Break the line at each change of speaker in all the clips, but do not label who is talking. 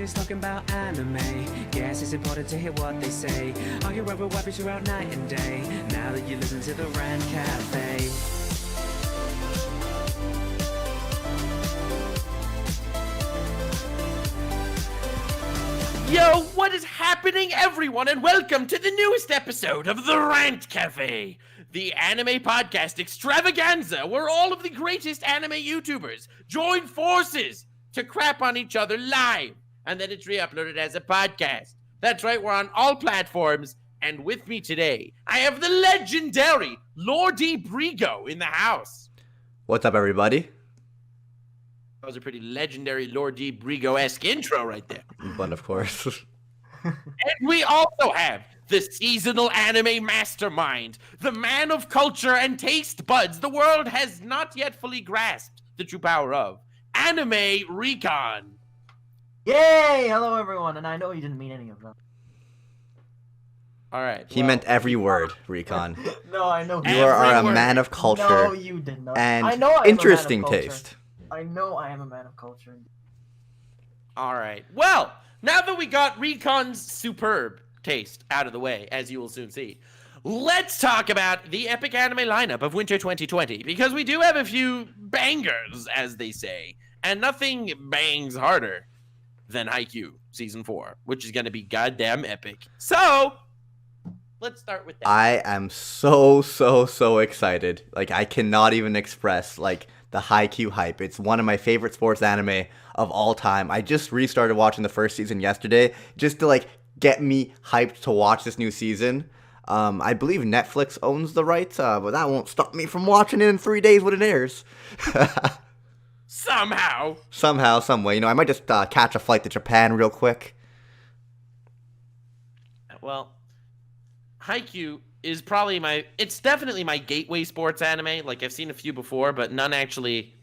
just talking about anime. Guess it's important to hear what they say. Argue over weapons throughout night and day. Now that you listen to the Rant Cafe.
Yo, what is happening, everyone, and welcome to the newest episode of the Rant Cafe, the anime podcast extravaganza where all of the greatest anime YouTubers join forces to crap on each other live, and then it's re-uploaded as a podcast. That's right, we're on all platforms, and with me today, I have the legendary Lordy Brigo in the house.
What's up, everybody?
That was a pretty legendary Lordy Brigo-esque intro right there.
But of course.
And we also have the seasonal anime mastermind, the man of culture and taste buds the world has not yet fully grasped the true power of, Anime Recon.
Yay! Hello, everyone, and I know you didn't mean any of them.
All right.
He meant every word, Recon.
No, I know.
You are a
word.
man of culture
No, you did not.
and
I know I am
interesting
a man of culture.
taste.
I know I am a man of culture.
All right. Well, now that we got Recon's superb taste out of the way, as you will soon see, let's talk about the epic anime lineup of Winter 2020, because we do have a few bangers, as they say, and nothing bangs harder than Haikyuu Season 4, which is going to be goddamn epic. So, let's start with that.
I am so excited. Like, I cannot even express, like, the Haikyuu hype. It's one of my favorite sports anime of all time. I just restarted watching the first season yesterday just to, like, get me hyped to watch this new season. I believe Netflix owns the rights, but that won't stop me from watching it in 3 days when it airs.
Somehow,
some way. You know, I might just catch a flight to Japan real quick.
well, Haikyuu is probably it's definitely my gateway sports anime. Like, I've seen a few before, but none actually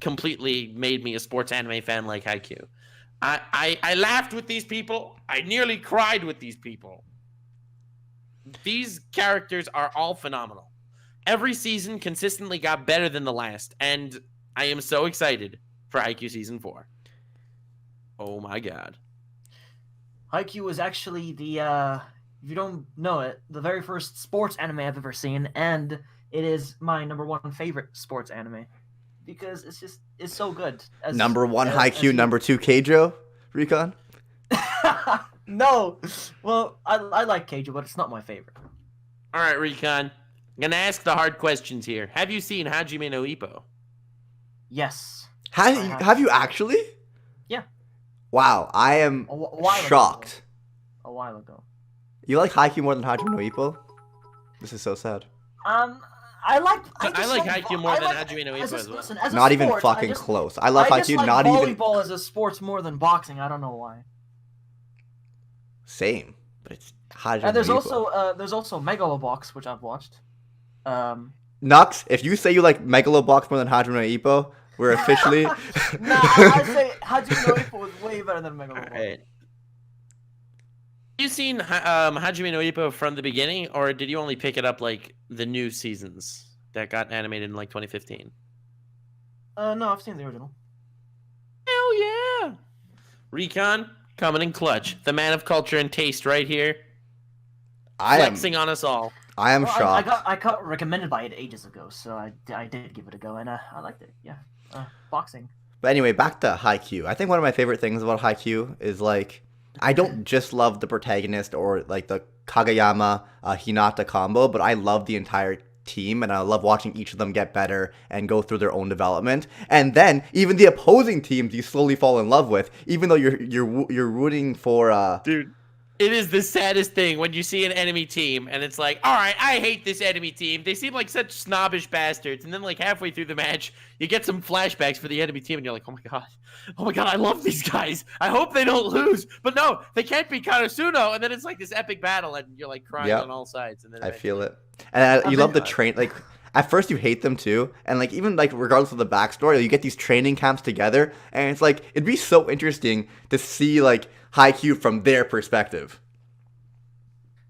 completely made me a sports anime fan like Haikyuu. I laughed with these people. I nearly cried with these people. These characters are all phenomenal. Every season consistently got better than the last, and I am so excited for Haikyuu Season 4. Oh my god.
Haikyuu was actually the, if you don't know it, the very first sports anime I've ever seen, and it is my #1 favorite sports anime. Because it's so good.
Number 1 Haikyuu, number 2 Keijo, Recon?
No! Well, I like Keijo, but it's not my favorite.
Alright, Recon. I'm gonna ask the hard questions here. Have you seen Hajime no Ippo?
Yes.
Have you actually?
Yeah.
Wow, I am
A while
shocked.
Ago. A while ago.
You like Haikyuu more than Hajime no Ippo? This is so sad.
I like
Haikyuu more than Hajime no Ippo as well.
Listen, as a
Not even
sport,
fucking close. I love
I just
Haikyuu,
like
not even...
volleyball as a sports more than boxing. I don't know why.
Same, but it's Hajime
And there's
no Ippo.
also Megalobox, which I've watched.
Nux, if you say you like Megalobox more than Hajime no Ippo, we're officially...
Nah, I'd say Hajime no Ippo was way better than Megalobox.
Alright. You seen Hajime no Ippo from the beginning, or did you only pick it up like the new seasons that got animated in like 2015?
No, I've seen the original.
Hell yeah! Recon, coming in clutch. The man of culture and taste right here. Flexing on us all.
I am
Well,
shocked.
I got recommended by it ages ago, so I did give it a go, and I liked it. Yeah, boxing.
But anyway, back to Haikyuu. I think one of my favorite things about Haikyuu is, like, I don't just love the protagonist or, like, the Kageyama Hinata combo, but I love the entire team, and I love watching each of them get better and go through their own development. And then even the opposing teams you slowly fall in love with, even though you're rooting for
Dude, it is the saddest thing when you see an enemy team and it's like, all right, I hate this enemy team. They seem like such snobbish bastards. And then like halfway through the match, you get some flashbacks for the enemy team and you're like, oh my god, I love these guys. I hope they don't lose. But no, they can't beat Karasuno. And then it's like this epic battle and you're like crying on all sides. And then
I feel it. And you love the train, like, at first you hate them too, and like even like regardless of the backstory, you get these training camps together, and it's like it'd be so interesting to see like Haikyuu from their perspective.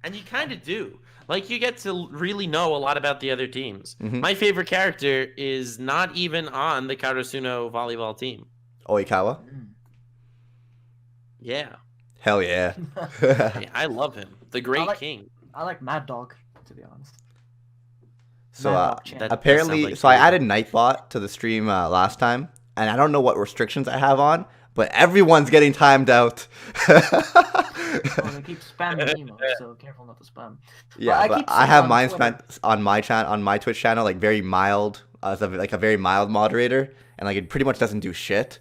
And you kind of do. Like, you get to really know a lot about the other teams. My favorite character is not even on the Karasuno volleyball team.
Oikawa?
Yeah.
Hell yeah.
Yeah, I love him. The Great
like-
King.
I like Mad Dog, to be honest.
So
Mad Dog Chan.
that-
apparently,
like
so I
David.
added Nightbot to the stream last time, and I don't know what restrictions I have on, but everyone's getting timed out.
Oh, they keep spamming emotes, so careful not to spam.
Yeah,
I
but
keep
I
seeing
have
on
mine
Twitter-
spent on my Twitch channel, like very mild, as like a very mild moderator, and like it pretty much doesn't do shit.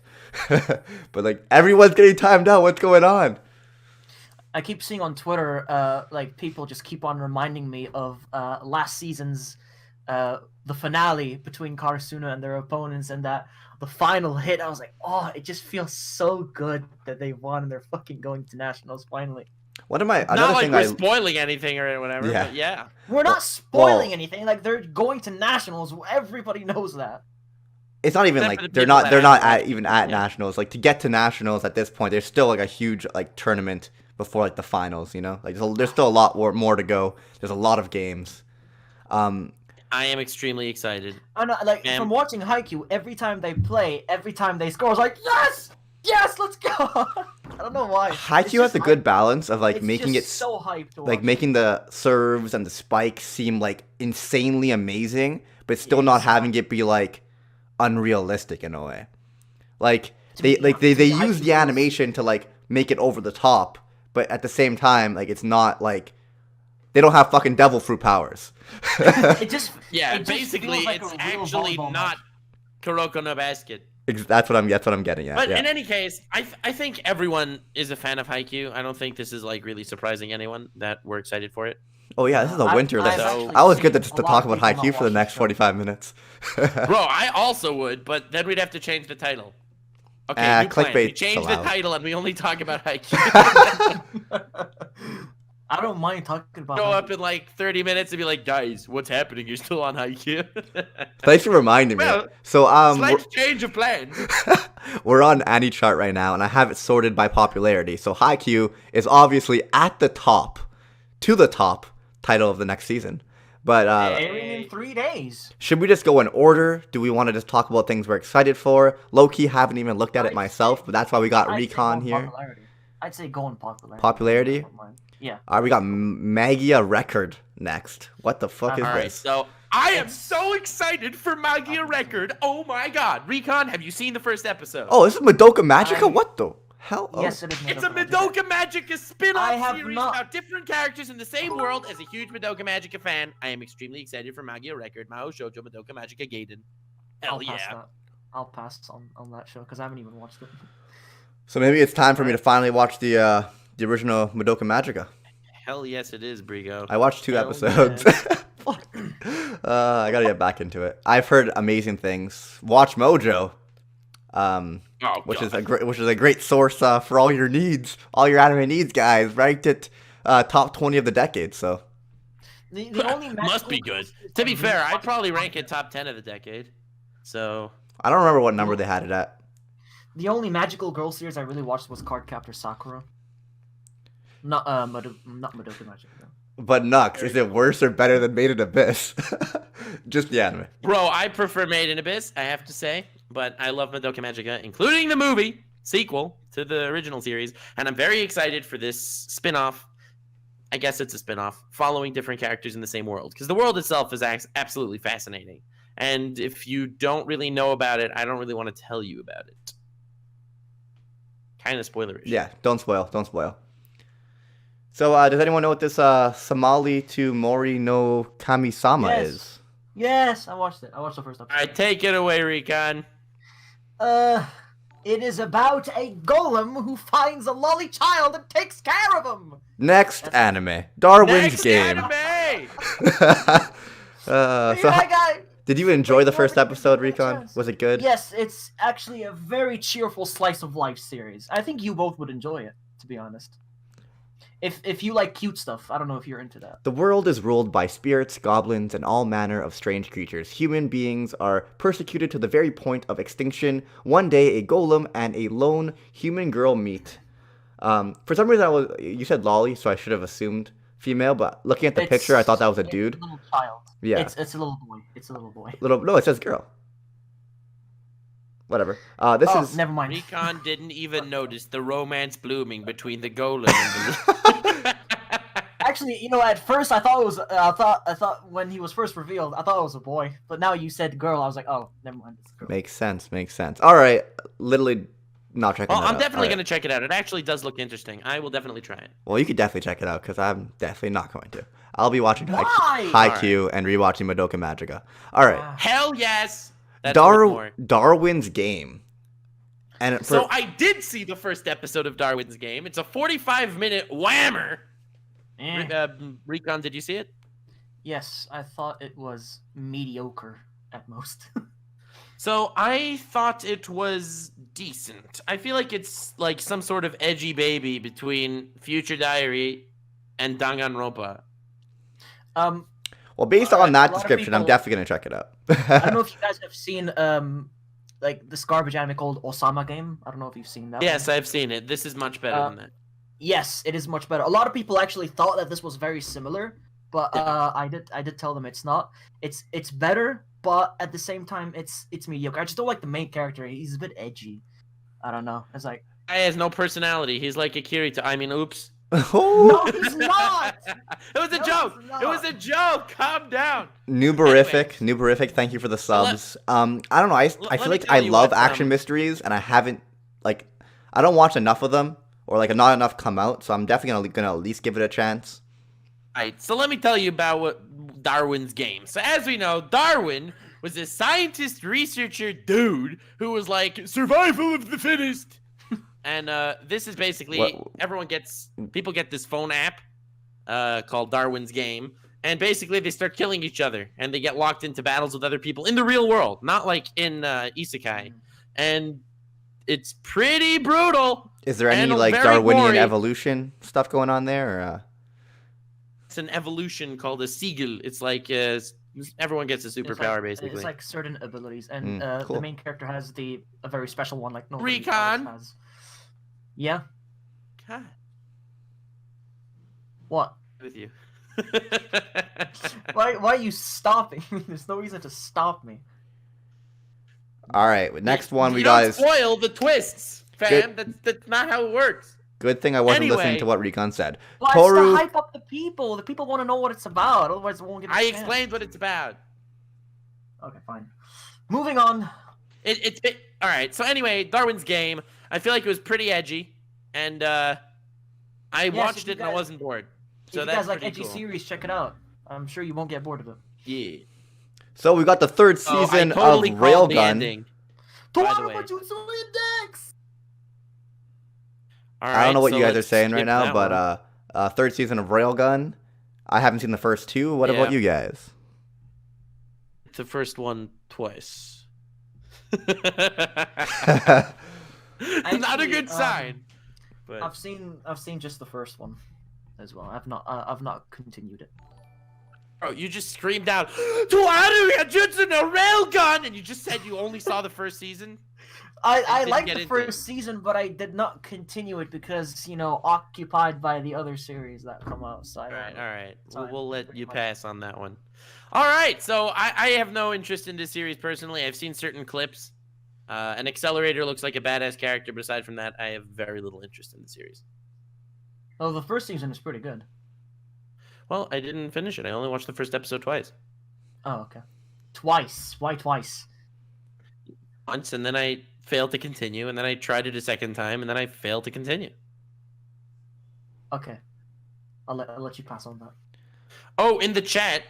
But like everyone's getting timed out. What's going on?
I keep seeing on Twitter, like people just keep on reminding me of last season's the finale between Karasuna and their opponents, and that the final hit. I was like, oh, it just feels so good that they won and they're fucking going to nationals finally.
What am I?
Not
Another
like
thing
we're
I
spoiling anything or whatever,
Yeah.
but yeah.
We're not
Well-
spoiling anything. Like they're going to nationals. Everybody knows that.
it's not even
Except for
like
the
they're
people
not
that
they're not
haven't
at even at
Yeah.
nationals. Like to get to nationals at this point, there's still like a huge like tournament before like the finals. You know, like there's still a lot more to go. There's a lot of games.
I am extremely excited.
I know, like
Man.
from watching Haikyuu, every time they play, every time they score, I was like, yes, let's go. I don't know why. It's
Haikyuu has
just
a good
hype.
balance of like
It's
making it
just so hyped to
like
watch.
making the serves and the spikes seem like insanely amazing, but still not having it be like unrealistic in a way. Like they
me,
they
to me,
use
Haikyuu
the
is-
animation to like make it over the top, but at the same time, like it's not like they don't have fucking devil fruit powers.
It just
Yeah,
it just
basically,
feels like
it's
a real
actually
volleyball
not
match.
Kuroko no Basket.
That's what I'm getting at.
But
yeah.
in any case, I think everyone is a fan of Haikyuu. I don't think this is like really surprising anyone that we're excited for it.
Oh yeah, this is a
I've-
winter
I've
list.
actually
I was good
seen
to
a lot
talk
of
about
people not
Haikyuu for the
watch
next
the show.
45 minutes.
Bro, I also would, but then we'd have to change the title. Okay, new plan. We
clickbait's
change the
allowed.
title and we only talk about Haikyuu.
I don't mind talking about.
Go
Haikyuu.
up in like 30 minutes and be like, guys, what's happening? You're still on Haikyuu.
Thanks for reminding me.
Well,
So
Slight change of plans.
we're on Annie chart right now, and I have it sorted by popularity. So Haikyuu is obviously at the top, to the top title of the next season. But
Airing in 3 days.
should we just go in order? Do we want to just talk about things we're excited for? Low-key, haven't even looked at it myself, but that's why we got
I'd say
Recon
go
here.
popularity. I'd say go on popularity.
Popularity?
Yeah.
All right, we got Magia Record next. What the fuck is
All right,
this?
so I am so excited for Magia Record. Oh my god. Recon, have you seen the first episode?
Oh, this is Madoka Magica?
I-
What the hell? Oh.
Yes, it is.
It's a
Magica.
Madoka Magica
I
spin-off
have
series
not-
about different characters in the same world. As a huge Madoka Magica fan, I am extremely excited for Magia Record, Mao Shoujo Madoka Magica Gaiden. Hell
I'll pass
yeah.
that. I'll pass on that show because I haven't even watched it.
So maybe it's time for me to finally watch the original Madoka Magica.
Hell yes it is, Brigo.
I watched 2
Hell
episodes. Fuck. I gotta get back into it. I've heard amazing things. Watch Mojo,
Oh,
which is
God.
a great source for all your needs, all your anime needs, guys. Ranked it top 20 of the decade. So
The only
Must be good. To be fair, I'd probably rank it top 10 of the decade. So,
I don't remember what number they had it at.
The only magical girl series I really watched was Cardcaptor Sakura. Not Madoka Magica. No.
But Nux, is it worse or better than Maiden Abyss? Just the anime.
bro, I prefer Maiden Abyss, I have to say. But I love Madoka Magica, including the movie sequel to the original series. And I'm very excited for this spin-off. I guess it's a spin-off, following different characters in the same world. Because the world itself is absolutely fascinating. And if you don't really know about it, I don't really want to tell you about it. Kind of spoilerish.
Yeah, don't spoil. Don't spoil. So, does anyone know what this Somali to Mori no Kami-sama
Yes.
is?
Yes, I watched it. I watched the first episode.
All right, take it away, Recon.
It is about a golem who finds a lolly child and takes care of him.
Next anime, Darwins
Next
Game.
anime!
So,
Guy.
did you enjoy the first
Darwin,
episode,
give it a
Recon?
chance.
Was it good?
Yes, it's actually a very cheerful slice of life series. I think you both would enjoy it, to be honest. If you like cute stuff, I don't know if you're into that.
The world is ruled by spirits, goblins, and all manner of strange creatures. Human beings are persecuted to the very point of extinction. One day, a golem and a lone human girl meet. For some reason, you said lolly, so I should have assumed female, but looking at the picture, I thought that was a
It's
dude.
a little child.
Yeah.
It's a little boy. It's a little boy.
No, it says girl. Whatever. This is
never mind.
Recon didn't even notice the romance blooming between the golem and the.
Actually, at first I thought it was. I thought when he was first revealed, I thought it was a boy. But now you said girl, I was like, oh, never mind. It's a girl.
makes sense. All right, literally not checking.
Well,
that
I'm
out.
definitely
All right.
gonna check it out. It actually does look interesting. I will definitely try it.
Well, you could definitely check it out because I'm definitely not going to. I'll be watching
Why?
Haikyuu and rewatching Madoka Magica. All right,
Hell yes. That's more.
Darwin's Game. And
So I did see the first episode of Darwin's Game. It's a 45-minute whammer. Recon, did you see it?
Yes, I thought it was mediocre at most.
So I thought it was decent. I feel like it's like some sort of edgy baby between Future Diary and Danganronpa.
well, based on
a
that
lot of
description, I'm
people-
definitely gonna check it out.
I don't know if you guys have seen like this garbage anime called Osama Game. I don't know if you've seen that.
Yes,
one.
I've seen it. This is much better than that.
Yes, it is much better. A lot of people actually thought that this was very similar, but
Yeah.
I did tell them it's not. It's better, but at the same time it's mediocre. I just don't like the main character. He's a bit edgy. I don't know. It's like
Guy has no personality. He's like Akirito. I mean, oops.
Oh,
no, he's not.
It was a
No,
joke.
he's
It was
not.
a joke. Calm down.
Nuberific, thank you for the subs. I don't know. I
let
feel
me
like
tell
I
you
love
what,
action mysteries, and I haven't I don't watch enough of them, or not enough come out. So I'm definitely gonna at least give it a chance.
Alright, so let me tell you about what Darwin's Game. So as we know, Darwin was a scientist researcher dude who was like survival of the fittest. And this is basically people get this phone app called Darwin's Game, and basically they start killing each other and they get locked into battles with other people in the real world, not like in isekai. And it's pretty brutal.
Is there any
And
like
very
Darwinian
gory.
evolution stuff going on there? Or,
It's an evolution called a Siegel. It's like everyone gets a
It's
superpower
like,
basically.
It's like certain abilities, and
cool.
the main character has a very special one, like nobody else
Recon.
has. Yeah.
God,
What?
with you.
Why are you stopping? There's no reason to stop me.
all right, next one we
You
got
don't
is
spoil the twists, fam. That's not how it works.
good thing I wasn't listening
Anyway.
to what Recon said.
Well,
Toru,
it's to hype up the people. The people want to know what it's about. Otherwise, it won't get.
I explained what it's about.
Okay, fine. Moving on.
All right. So anyway, Darwin's Game. I feel like it was pretty edgy, and I watched
if you
it and I
guys-
wasn't bored. So
if you
that's
guys like
pretty
edgy
cool.
series, check it out. I'm sure you won't get bored of it.
Yeah.
so we got the third
Oh,
season
I totally
of
called the
Railgun.
ending. By the way.
Index.
All
I don't know
right,
what
so
you guys are
let's
saying right
skip
now,
that
but
one.
third season of Railgun. I haven't seen the first two. What about
Yeah.
you guys?
The first one twice. Not a
Actually,
good sign. But
I've seen just the first one, as well. I've not continued it.
bro, you just screamed out, "Tuaru Yajutsu no Railgun!" and you just said you only saw the first season.
I
didn't
liked
get
the
into
first season, but I did not continue it because occupied by the other series that come out. So
All right.
Fine,
We'll let
pretty
you
much.
pass on that one. All right, so I have no interest in this series personally. I've seen certain clips. An Accelerator looks like a badass character, but aside from that, I have very little interest in the series.
Oh, the first season is pretty good.
Well, I didn't finish it. I only watched the first episode twice.
Oh, okay. Twice. Why twice?
Once, and then I failed to continue, and then I tried it a second time, and then I failed to continue.
Okay. I'll let you pass on that.
Oh, in the chat,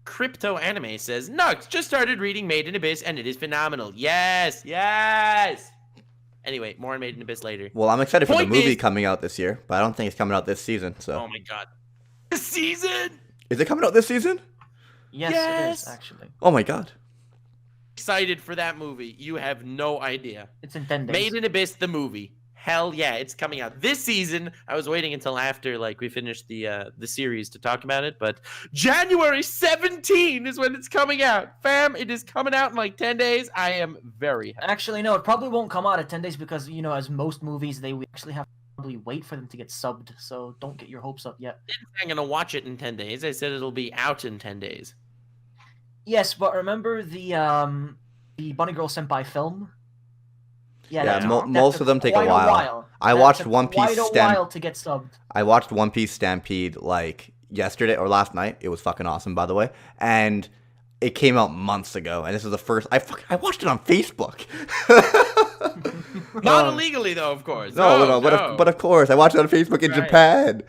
Crypto Anime says, Nux just started reading Maiden Abyss, and it is phenomenal. Yes! Anyway, more on Maiden Abyss later.
Well, I'm excited for the
Point
movie
is-
coming out this year, but I don't think it's coming out this season. So,
Oh my god. This season!
is it coming out this season?
Yes, it
Yes!
is actually.
Oh my god!
Excited for that movie. You have no idea.
It's in 10 days.
Maiden Abyss, the movie. Hell yeah, it's coming out this season. I was waiting until after we finished the series to talk about it, but January 17 is when it's coming out. Fam, it is coming out in 10 days. I am very happy.
Actually, no, it probably won't come out at 10 days because, as most movies, we actually have to probably wait for them to get subbed. So don't get your hopes up yet.
I'm gonna watch it in 10 days. I said it'll be out in 10 days.
Yes, but remember the Bunny Girl Senpai film?
Yeah,
that
most
took
of them take a
quite
while. I
That
watched
took
One Piece
quite a while to get subbed.
I watched One Piece Stampede like yesterday or last night. It was fucking awesome, by the way. And it came out months ago, and this was the first. I watched it on Facebook.
Not illegally though, of course.
No, but of course, I watched it on Facebook in
Right.
Japan.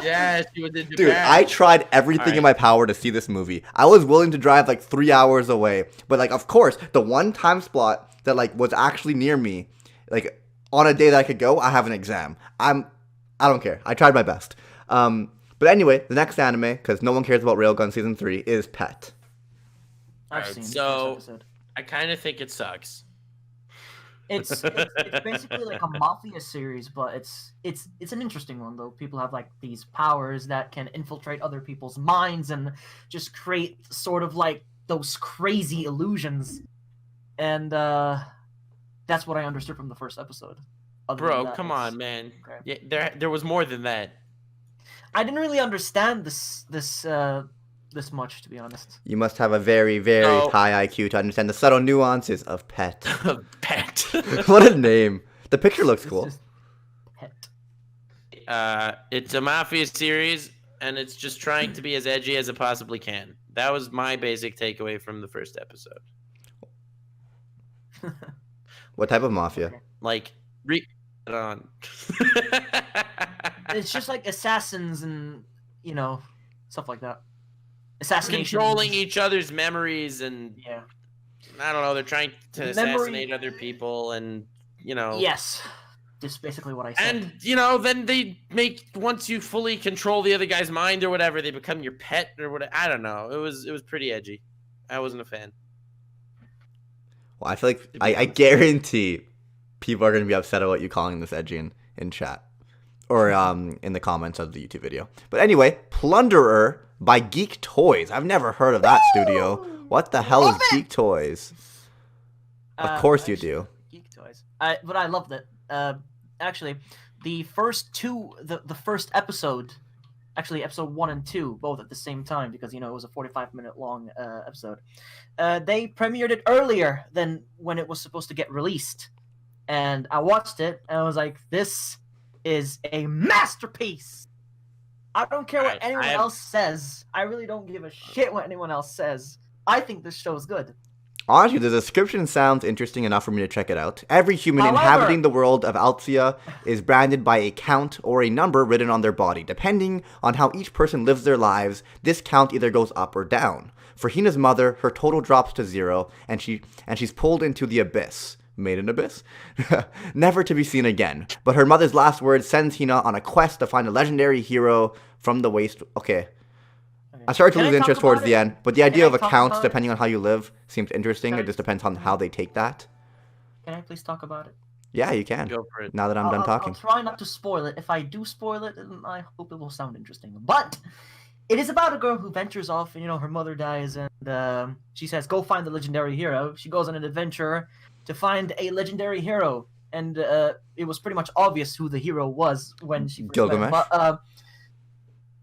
Yes, you was in Japan.
Dude, I tried everything
Alright.
in my power to see this movie. I was willing to drive like 3 hours away, but like, of course, the one time slot that like was actually near me, like on a day that I could go, I have an exam. I don't care. I tried my best. But anyway, the next anime, because no one cares about Railgun Season 3, is Pet.
I've
Alright,
seen
so-
the first episode.
I kind of think it sucks.
It's basically like a mafia series, but it's an interesting one though. People have like these powers that can infiltrate other people's minds and just create sort of like those crazy illusions. And that's what I understood from the first episode. Other than
Bro,
that,
come
it's-
on, man.
okay.
Yeah, there was more than that.
I didn't really understand this much, to be honest.
You must have a very, very
No.
high IQ to understand the subtle nuances of Pet.
Pet.
What a name. The picture looks
It's
cool.
just Pet.
It's a mafia series, and it's just trying to be as edgy as it possibly can. That was my basic takeaway from the first episode.
What type of mafia?
Okay.
Like, read it on.
It's just like assassins and stuff like that. Assassination.
Controlling each other's memories, and
Yeah.
I don't know, they're trying to
Memory-
assassinate other people, and
Yes. Just basically what I said.
and then they make, once you fully control the other guy's mind or whatever, they become your pet or whatever. I don't know. It was pretty edgy. I wasn't a fan.
Well, I feel like
be
I
honest.
guarantee people are going to be upset about you calling this edgy in chat. Or in the comments of the YouTube video. But anyway, Plunderer by Geek Toys. I've never heard of that studio. What the hell is Geek Toys? Of course you
actually,
do.
Geek Toys. But I loved it. Actually, the first episode, actually episode 1 and 2, both at the same time, because it was a 45-minute long episode. They premiered it earlier than when it was supposed to get released, and I watched it and I was like, "This is a masterpiece." I don't care what anyone else says. I really don't give a shit what anyone else says. I think this show is good.
Honestly, the description sounds interesting enough for me to check it out. Every human
However-
inhabiting the world of Altia is branded by a count or a number written on their body. Depending on how each person lives their lives, this count either goes up or down. For Hina's mother, her total drops to 0, and she's pulled into the abyss. Maiden Abyss? Never to be seen again. But her mother's last words sends Hina on a quest to find a legendary hero from the waste. Okay. I started to
Can I
lose
talk
interest towards
about
the
it?
end, but the idea
I
of a
talk
count,
about it?
depending on how you live, seems interesting.
Can
It
I-
just depends on how they take that.
Can I please talk about it?
Yeah, you can.
Go for it.
Now that I'm done talking.
I'll try not to spoil it. If I do spoil it, then I hope it will sound interesting. But it is about a girl who ventures off, and her mother dies, and she says, "Go find the legendary hero." She goes on an adventure to find a legendary hero, and it was pretty much obvious who the hero was when she first met him.
Gilgamesh?
But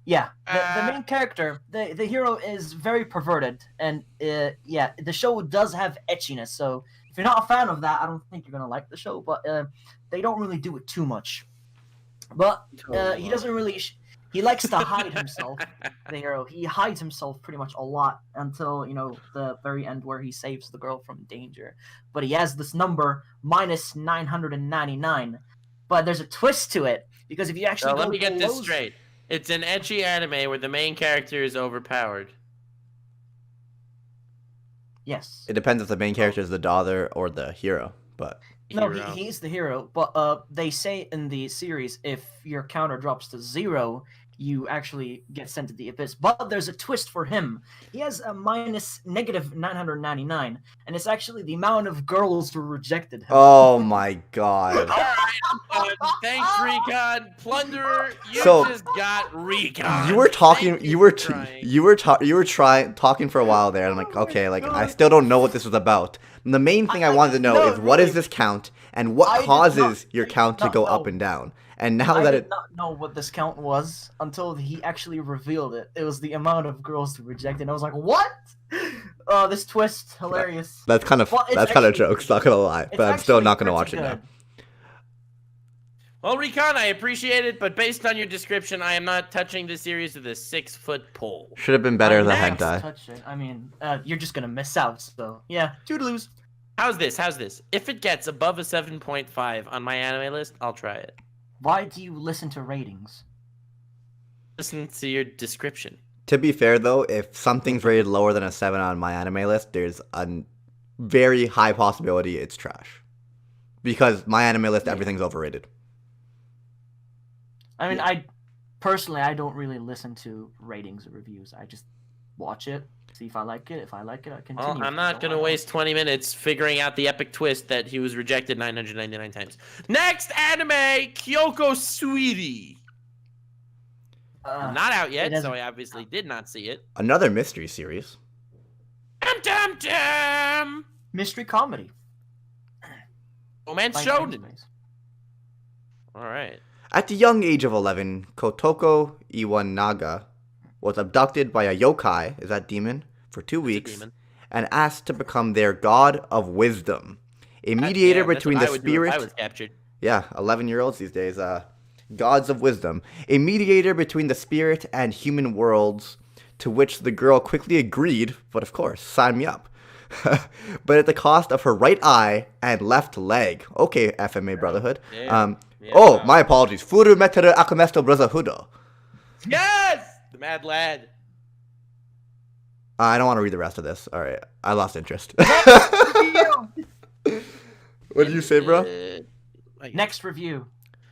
yeah, the main character, the hero is very perverted, and yeah, the show does have etchiness. So if you're not a fan of that, I don't think you're gonna like the show. But they don't really do it too much. But he doesn't really. He likes to hide himself. The hero, he hides himself pretty much a lot until the very end where he saves the girl from danger. But he has this number minus 999. But there's a twist to it because if you actually
So
go
let me get this
below-
straight. It's an ecchi anime where the main character is overpowered.
Yes.
It depends if the main character is the daughter or the hero, but
No,
Hero.
he's the hero. But they say in the series, if your counter drops to 0, you actually get sent to the abyss. But there's a twist for him. He has a minus negative 999, and it's actually the amount of girls who rejected him.
oh my god.
All right, thanks, Recon. Plunderer, you
So-
just got Recon.
You were talking.
Thank
You were
for trying.
you were trying talking for a while there. And I'm like, okay, like I still don't know what this was about. And the main thing I wanted to know
No,
is what is
really.
this count and
I
what
did
causes
not-
your count to
not
go
know.
up and down. And now
I
that
did
it
not know what this count was until he actually revealed it. It was the amount of girls who rejected. I was like, what? Oh, this twist, hilarious.
That's kind of
Well, it's
that's kind of
actually-
jokes. Not gonna lie,
It's
but I'm still
actually
not gonna watch
pretty
it now.
good.
Well, Recon, I appreciate it, but based on your description, I am not touching the series with a 6-foot pole.
Should have been better than
Next.
hentai.
Touch it. I mean, you're just gonna miss out. So yeah, toodaloos.
How's this? If it gets above a 7.5 on my anime list, I'll try it.
Why do you listen to ratings?
Listen to your description.
To be fair though, if something's rated lower than a 7 on my anime list, there's a very high possibility it's trash. Because my anime list, everything's overrated.
I mean, I don't really listen to ratings or reviews. I just watch it, see if I like it. If I like it, I continue.
Well, I'm not going to waste 20 minutes figuring out the epic twist that he was rejected 999 times. Next anime, Kyoko Sweetie. Not out yet, so I obviously did not see it.
Another mystery series.
Dum dum dum!
Mystery comedy.
Romance
by
shonen.
animes.
Alright.
At the young age of 11, Kotoko Iwanaga was abducted by a yokai, is that demon, for 2 weeks,
demon.
and asked to become their god of wisdom. A mediator
Yeah, that's
between
what
the
I would do if
spirit...
I was captured.
Yeah, 11-year-olds these days, gods of wisdom. A mediator between the spirit and human worlds, to which the girl quickly agreed, but of course, sign me up. But at the cost of her right eye and left leg. Okay, FMA Brotherhood.
Yeah.
Oh, my apologies. Furu meteru akumesto brotherhood.
Yes! The mad lad.
I don't want to read the rest of this. All right, I lost interest. What did you say, bro?
Next review.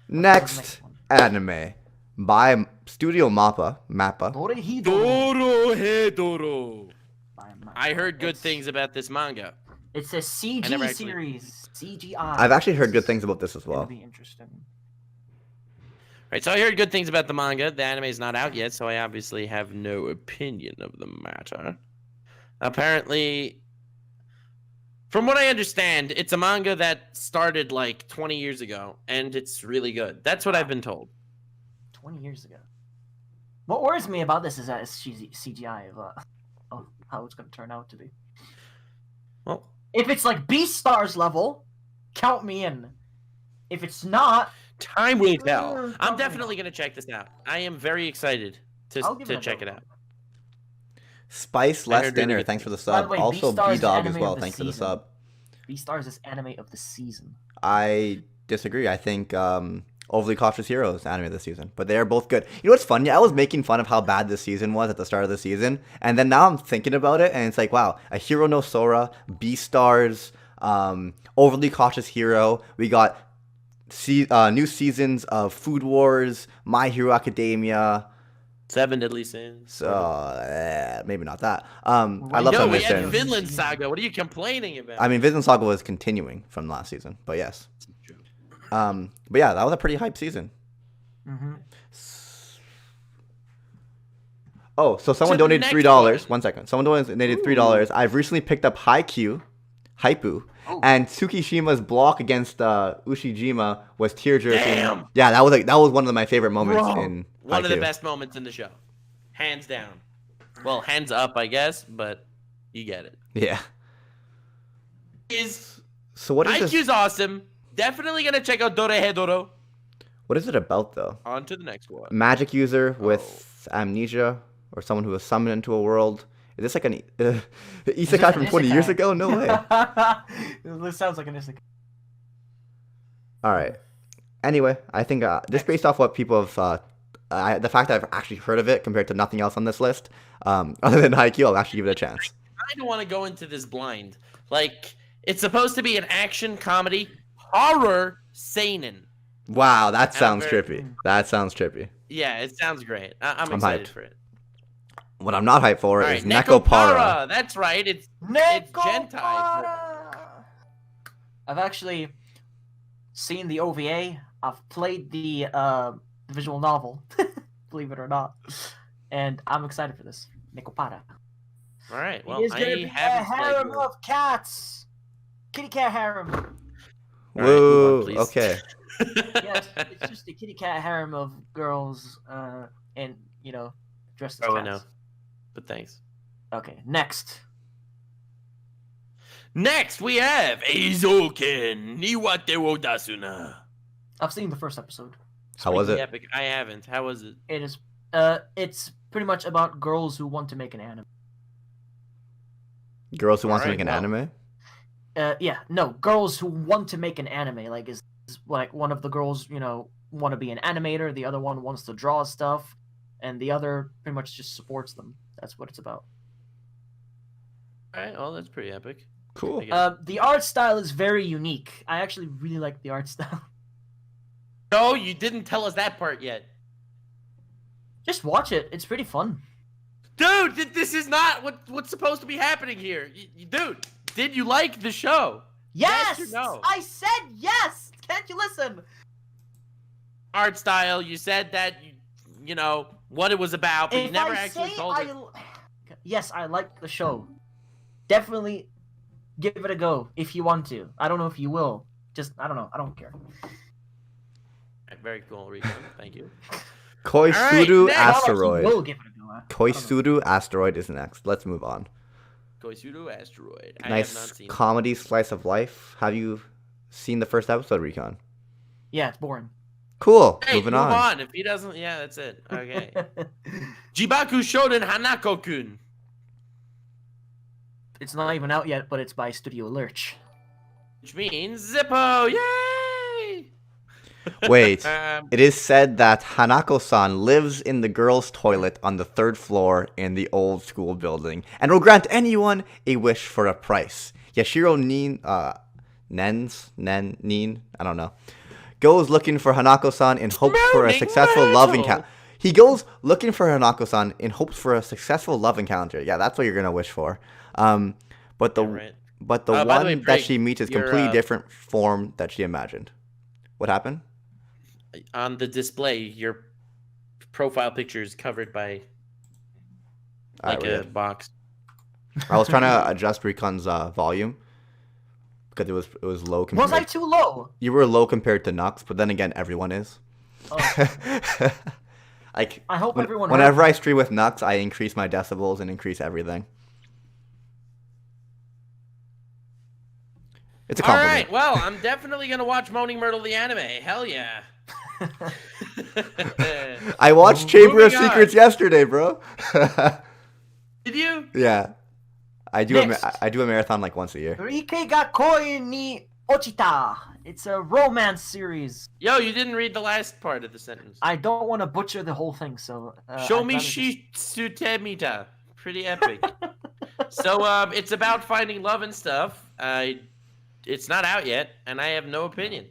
Next
one.
anime by Studio Mappa.
Dorehidoro
Dorohedoro.
by Mappa.
I heard good
It's-
things about this manga.
It's a CG
never actually-
series. CGI.
I've actually heard good things about this as
It's gonna
well.
be interesting.
Right, so I heard good things about the manga. The anime is not out yet, so I obviously have no opinion of the matter. Apparently, from what I understand, it's a manga that started like 20 years ago, and it's really good. That's what I've been told.
20 years ago. What worries me about this is that it's CGI of how it's going to turn out to be.
Well,
If it's like Beastars level, count me in. If it's not,
time will tell. I'm
Probably
definitely going to check this out. I am very excited
I'll give
to
it a
check
go.
it out.
Spice
I
Less
heard really
Dinner,
good
thanks for the
things.
By the
sub.
way,
Also,
Beastars
B-Dog as
anime
well,
of the
thanks for the
season.
sub.
Beastars is anime of the season.
I disagree. I think Overly Cautious Hero is anime this season, but they are both good. You know what's funny? I was making fun of how bad this season was at the start of the season, and then now I'm thinking about it, and it's like, wow, A Hero no Sora, Beastars, Overly Cautious Hero. We got new seasons of Food Wars, My Hero Academia.
7 Deadly Sins.
So maybe not that. I love
No,
some
we had
missions.
Vinland Saga. What are you complaining about?
I mean, Vinland Saga was continuing from last season, but yes. But yeah, that was a pretty hype season.
Mm-hmm.
Oh, so someone
To the
donated
next
$3.
one.
1 second. Someone donated $3. I've recently picked up Haikyuu,
Oh.
and Tsukishima's block against Ushijima was tear-jerking.
Damn!
Yeah, that was one of my favorite moments
Bro,
in
one of the
Haikyuu.
best moments in the show. Hands down. Well, hands up, I guess, but you get it.
Yeah. So what is
IQ's
this?
awesome. Definitely gonna check out Dorehedoro.
What is it about though?
On to the next one.
Magic user with amnesia, or someone who was summoned into a world. Is this like an isekai from 20 years ago? No way.
This sounds like an isekai.
All right. Anyway, I think just based off what people have, the fact that I've actually heard of it compared to nothing else on this list, other than Haikyuu, I'll actually give it a chance.
I don't want to go into this blind. Like, it's supposed to be an action comedy horror seinen.
Wow, that
I'm
sounds
very-
trippy. That sounds trippy.
Yeah, it sounds great. I'm
I'm
excited
hyped.
for it.
What I'm not hyped for
All
is
right,
Nekopara.
That's right. It's Gentai.
I've actually seen the OVA. I've played the visual novel, believe it or not, and I'm excited for this. Nekopara.
All right. Well,
it is gonna
I
be a
haven't played
harem
it.
of cats. Kitty cat harem.
All right,
Whoa,
move on, please.
okay.
Yeah, it's just a kitty cat harem of girls, and dressed as
Oh,
cats.
I know. But thanks.
Okay, next.
Next, we have Eizouken Niwate wo Dasuna.
I've seen the first episode.
How was it?
Epic. I haven't. How was it?
It is. It's pretty much about girls who want to make an anime.
Girls who want to
Alright,
make an
well.
anime?
Girls who want to make an anime. Like, is like one of the girls, want to be an animator. The other one wants to draw stuff, and the other pretty much just supports them. That's what it's about.
All right. Well, that's pretty epic.
Cool.
I guess.
The art style is very unique. I actually really like the art style.
No, you didn't tell us that part yet.
Just watch it. It's pretty fun.
Dude, this is not what's supposed to be happening here. Dude, did you like the show?
Yes!
Yes or no?
I said yes! Can't you listen?
Art style, you said that, you know, what it was about, but you never actually told us.
Yes, I like the show. Definitely give it a go if you want to. I don't know if you will. Just, I don't know. I don't care.
Very cool, Rico. Thank you.
Koisuru
next.
Asteroid.
Will give it a go. I don't know.
Koisuru Asteroid is next. Let's move on.
Koisuru Asteroid. I have not
Nice
seen
comedy slice of life. Have you seen the first episode, Recon?
Yeah, it's boring.
Cool.
Hey,
Moving
move
on.
If he doesn't, yeah, that's it. Okay. Jibaku Shoden Hana Cocoon.
It's not even out yet, but it's by Studio Lurch.
Which means Zippo. Yay!
Wait. It is said that Hanako-san lives in the girls' toilet on the 3rd floor in the old school building and will grant anyone a wish for a price. Yashiro Nin, I don't know, goes looking for Hanako-san in hopes for a successful love encounter. He goes looking for Hanako-san in hopes for a successful love encounter. Yeah, that's what you're gonna wish for. But the
right.
but the
By
one
the way,
that
Brig,
she meets is
your,
completely different form that she imagined. What happened?
On the display, your profile picture is covered by like a box.
I was trying to adjust Recon's volume because it was low compared.
Was I too low?
You were low compared to Nux, but then again, everyone is.
Oh.
Like
I hope everyone heard
whenever
me.
I stream with Nux, I increase my decibels and increase everything. It's a
All
compliment.
right, well, I'm definitely gonna watch Moaning Myrtle the anime. Hell yeah.
I watched Chamber of
Moving on.
Secrets yesterday, bro.
Did you?
Yeah, I do.
Next.
I do a marathon like once a year.
Rike ga koi ni ochita. It's a romance series.
Yo, you didn't read the last part of the sentence.
I don't want to butcher the whole thing, so...
Show
I'd
me
rather just-
Shitsutemita. Pretty epic. So, it's about finding love and stuff. It's not out yet, and I have no opinion.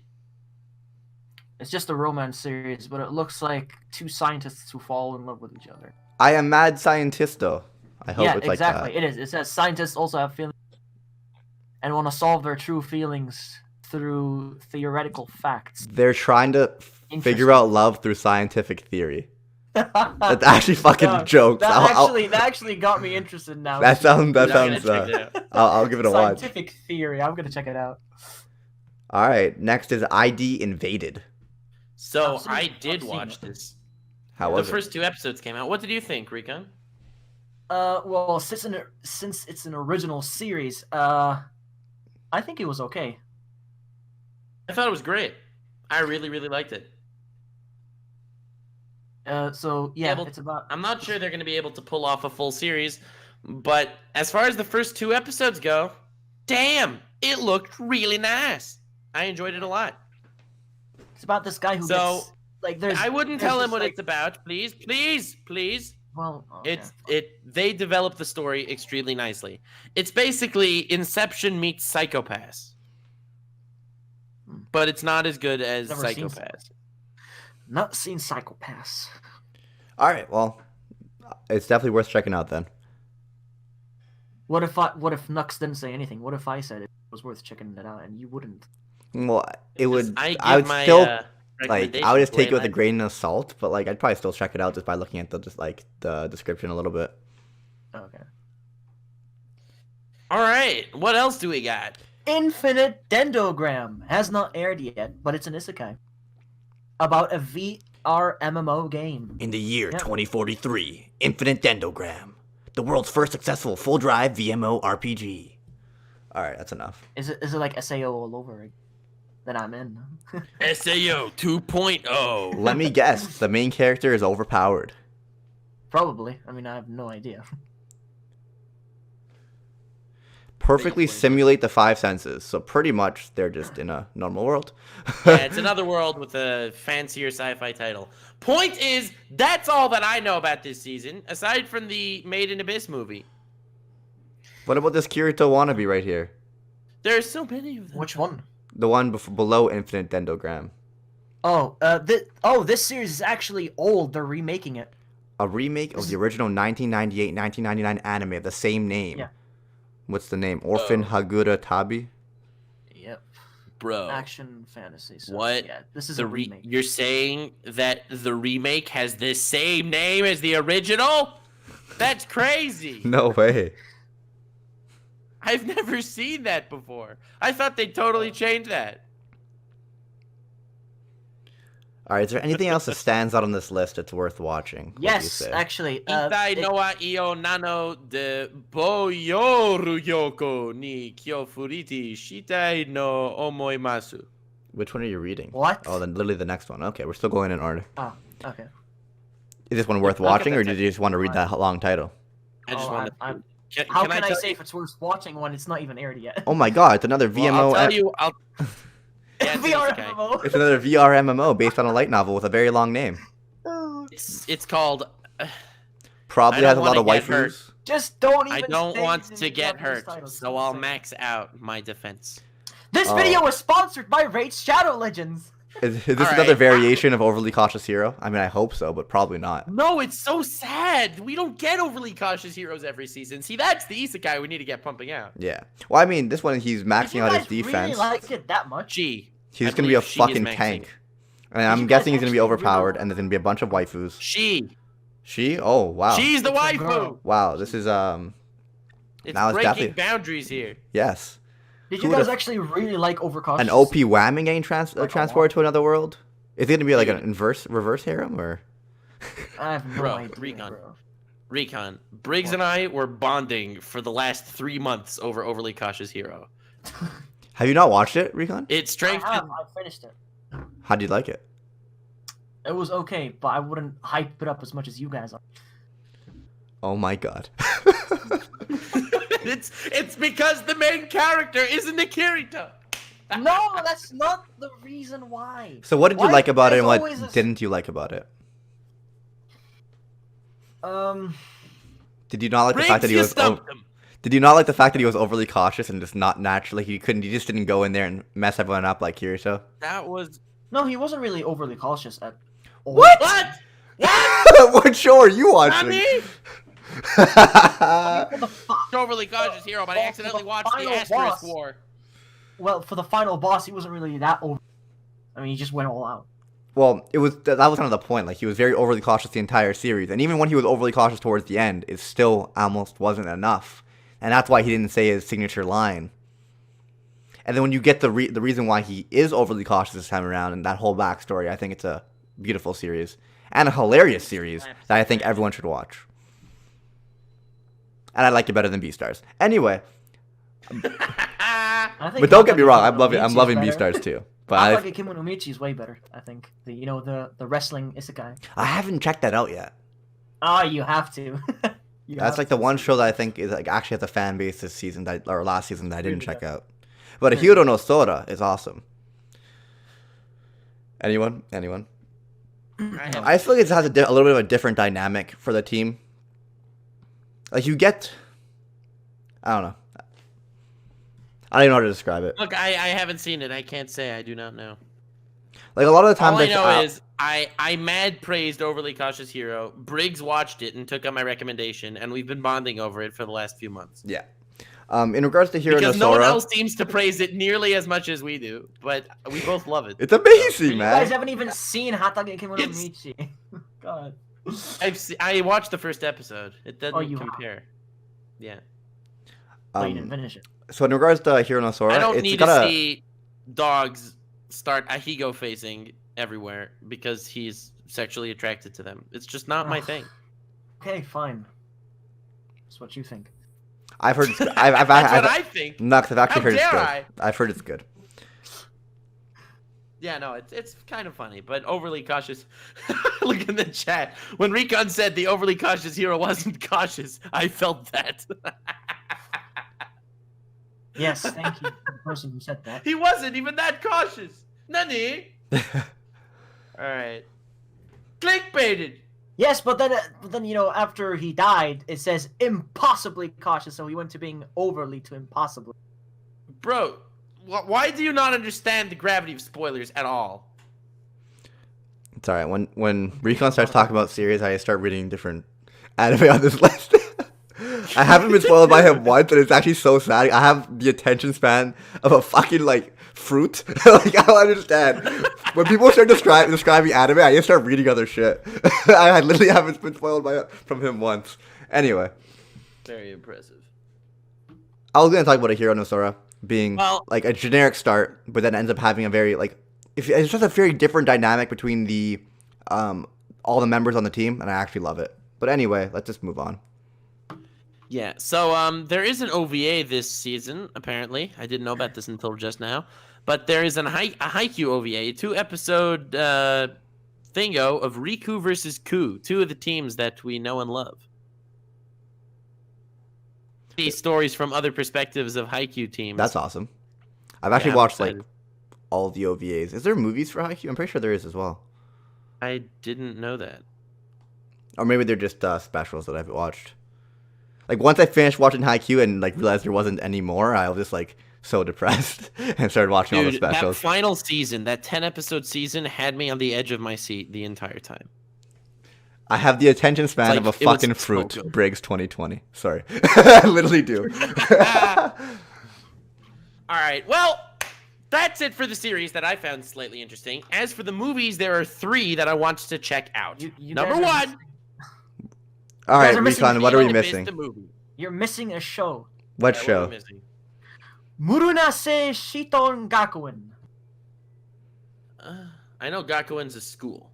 It's just a romance series, but it looks like two scientists who fall in love with each other.
I am mad scientisto. I hope
Yeah,
it's
exactly.
like that.
It is. It says scientists also have feelings and want to solve their true feelings through theoretical facts.
They're trying to figure
Interesting.
out love through scientific theory. That's actually fucking
No,
jokes.
That actually got me interested now.
That sounds.
I'm gonna check
Sounds.
it out.
I'll give it a watch.
Scientific theory. I'm gonna check it out.
All right. Next is ID Invaded.
So,
I've seen-
I did
I've seen
watch
it.
this.
How
The
was it?
first 2 episodes came out. What did you think, Recon?
Well, since it's an original series, I think it was okay.
I thought it was great. I really, really liked it.
So yeah,
well,
it's about.
I'm not sure they're going to be able to pull off a full series, but as far as the first 2 episodes go, damn, it looked really nice. I enjoyed it a lot.
It's about this guy who
So,
gets like there's.
I wouldn't
there's
tell him
this,
what
like-
it's about, please, please, please.
Well, okay.
They developed the story extremely nicely. It's basically Inception meets Psychopaths. But it's not as good as
Never seen
Psychopaths.
Not seen Psychopaths.
All right. Well, it's definitely worth checking out then.
What if Nux didn't say anything? What if I said it was worth checking it out and you wouldn't?
Well, it would.
I
I would
give my,
still like. I would
recommendations
just take it with a
way
grain of salt, but like I'd probably still check it out just by looking at the description a little bit.
Okay.
All right, what else do we got?
Infinite Dendogram has not aired yet, but it's an isekai about a VR MMO game.
In the year
Yeah.
2043, Infinite Dendogram, the world's first successful full drive VMO RPG. All right, that's enough.
Is it like SAO all over again? Then I'm in.
SAO 2.0.
Let me guess. The main character is overpowered.
Probably. I mean, I have no idea.
Perfectly simulate the five senses. So pretty much they're just in a normal world.
Yeah, it's another world with a fancier sci-fi title. Point is, that's all that I know about this season, aside from the Maiden Abyss movie.
What about this Kirito wannabe right here?
There are so many of them.
Which one?
The one below Infinite Dendogram.
Oh, this series is actually old. They're remaking it.
A remake of the original 1998-1999 anime of the same name.
Yeah.
What's the name? Orphan Hagura Tabi?
Yep.
Bro.
Action fantasy. So,
What?
Yeah, this is a remake.
You're saying that the remake has the same name as the original? That's crazy.
No way.
I've never seen that before. I thought they totally changed that.
All right, is there anything else that stands out on this list that's worth watching? What do you
Yes,
say?
actually.
Itai noa io nano de boyoru yoko ni kyofuriti shitai no omoimasu.
Which one are you reading?
What?
Oh, then literally the next one. Okay, we're still going in order.
Oh, okay.
Is this one worth
Look at
watching,
that
or did you just want to read that long title?
I just
Oh,
wanted
I'm-
to...
How can I
tell
say
you-
if it's worth watching when it's not even aired yet?
Oh my god, it's another
Well,
VMO.
I'll tell you... Yeah, it's
VR
okay.
MMO.
It's another VR MMO based on a light novel with a very long name.
It's called...
Probably
I
has
don't
a lot of
wanna get hurt.
waifus.
Just don't even.
I don't
say
want
it in
to
the
get
Japanese
hurt,
title,
so
don't
I'll
say it.
max out my defense.
This
Oh.
video was sponsored by Raid's Shadow Legends.
Is this
All
another
right.
variation of Overly Cautious Hero? I mean, I hope so, but probably not.
No, it's so sad. We don't get overly cautious heroes every season. See, that's the isekai we need to get pumping out.
Yeah. Well, I mean, this one he's
If
maxing
you
out
guys
his defense.
really like it that much,
G.
He's
I
gonna be a
believe she is
fucking
maxing.
tank. And
you
I'm
guys
guessing he's gonna be
actually really
overpowered,
like-
and there's gonna be a bunch of waifus.
She.
She? Oh wow.
She's the
It's a
waifu.
girl.
Wow. This is
It's
Now it's
breaking
definitely-
boundaries here.
yes.
did
Who
you guys
would've-
actually really like Overcautious?
An OP whamming getting
Like a
transported to another world. Is it gonna be like an
Dude.
reverse harem or?
I have no
Bro,
idea.
Recon.
Bro.
Recon. Briggs and I were bonding for the last 3 months over Overly Cautious Hero.
Have you not watched it, Recon?
It
I
strengthened.
have. I finished it.
How do you like it?
It was okay, but I wouldn't hype it up as much as you guys are.
Oh my god.
It's because the main character isn't a Kirito.
No, that's not the reason why.
So what did you
Why
like about it,
there's
and what
always a-
didn't you like about it? Did you not like the fact
Briggs,
that he
you
was?
stumped him.
Did you not like the fact that he was overly cautious and just not naturally? He just didn't go in there and mess everyone up like Kirito.
That was...
No, he wasn't really overly cautious at all.
What?
What? What?
What show are you watching?
Nani?
For the fi-
Overly Cautious Hero, but I
Well,
accidentally
the
watched the
final
Asterisk
boss-
War.
well, for the final boss, he wasn't really that over. I mean, he just went all out.
Well, that was kind of the point. Like he was very overly cautious the entire series, and even when he was overly cautious towards the end, it still almost wasn't enough, and that's why he didn't say his signature line. And then when you get the reason why he is overly cautious this time around, and that whole backstory, I think it's a beautiful series and a hilarious series that I think everyone should watch. And I like it better than Beastars. Anyway,
I think
but don't get me
Hatake
wrong,
Kimono
I'm
Michi's
loving
better.
Beastars too. But I
Hatake Kimono Michi is way better. I think the wrestling isekai.
haven't checked that out yet.
Oh, you have to. You
That's
have
like
to.
the one show that I think is like actually has a fan base this season or last season that I didn't
Really
check
good.
out. But Hiro no Sora is awesome. Anyone? I feel like it has a little bit of a different dynamic for the team. Like you get, I don't know. I don't even know how to describe it.
Look, I haven't seen it. I can't say. I do not know.
Like a lot of the time,
All I
they-
know is I mad praised Overly Cautious Hero. Briggs watched it and took up my recommendation, and we've been bonding over it for the last few monts.
yeah. In regards to Hiro no
Because no one
Sora,
else seems to praise it nearly as much as we do, but we both love it.
it's amazing,
You guys
man.
haven't even seen Hatake Kimono
It's-
Michi. God.
I watched the first episode. It doesn't
you have.
compare. Yeah.
Oh, you didn't
Um,
finish it.
so in regards to Hiro no Sora,
I don't
it's
need
got
to
a
see dogs start Ahigo facing everywhere because he's sexually attracted to them. It's just not my
Ugh.
thing.
Okay, fine. That's what you think.
I've heard.
That's what I think.
No, 'cause I've actually
How
heard it's
dare
good.
I?
I've heard it's good.
Yeah, no, it's kind of funny, but overly cautious. Look in the chat. When Recon said the overly cautious hero wasn't cautious, I felt that.
Yes, thank you to the person who said that.
He wasn't even that cautious. Nani? Alright. Clickbaited.
Yes, but then you know, after he died, it says impossibly cautious, so he went to being overly to impossibly.
Bro, why do you not understand the gravity of spoilers at all?
It's alright. When Recon starts talking about series, I start reading different anime on this list. I haven't been spoiled by him once, and it's actually so sad. I have the attention span of a fucking like fruit. Like I don't understand. When people start describing anime, I just start reading other shit. I literally haven't been spoiled from him once. Anyway,
Very impressive.
I was gonna talk about a Hero no Sora being
Well-
like a generic start, but then ends up having a very like it's just a very different dynamic between the all the members on the team, and I actually love it. But anyway, let's just move on.
Yeah, so there is an OVA this season, apparently. I didn't know about this until just now. But there is a Haikyuu OVA, a 2-episode thingo of Riku versus Ku, two of the teams that we know and love. These stories from other perspectives of Haikyuu teams.
That's awesome. I've actually
I'm
watched like
excited.
all the OVAs. Is there movies for Haikyuu? I'm pretty sure there is as well.
I didn't know that.
Or maybe they're just specials that I've watched. Like once I finished watching Haikyuu and like realized there wasn't any more, I was just like so depressed and started watching all the
Dude, that
specials.
final season, that 10-episode season, had me on the edge of my seat the entire time.
I have the attention span
It's
of a
like, it was
fucking
so
fruit.
good.
Briggs 2020. Sorry. I literally do.
All right, well, that's it for the series that I found slightly interesting. As for the movies, there are 3 that I want to check out.
You
Number
guys are
1,
missing-
All right,
guys are missing
Recon, what are we
Maiden Abyss,
missing?
the movie.
You're missing a show.
What
Yeah,
show?
am I missing?
Murunase Shiton Gakuen.
I know Gakuin's a school.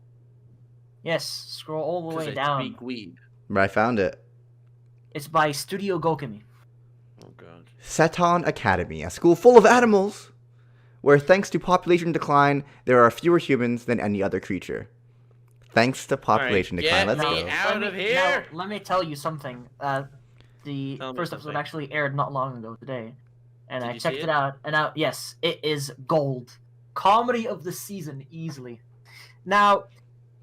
Yes, scroll all the
'Cause
way
I
down.
speak weeb.
Where I found it.
It's by Studio Gokumi.
Oh god.
Seton Academy, a school full of animals, where thanks to population decline, there are fewer humans than any other creature. Thanks to population decline.
get
Let's
me
go.
out
let
of
me,
here.
Now, let me tell you something. The
Tell me
first episode
something.
actually aired not long ago today, and
Did
I
you
checked
see
it
it?
out. And now, yes, it is gold. Comedy of the season, easily. Now,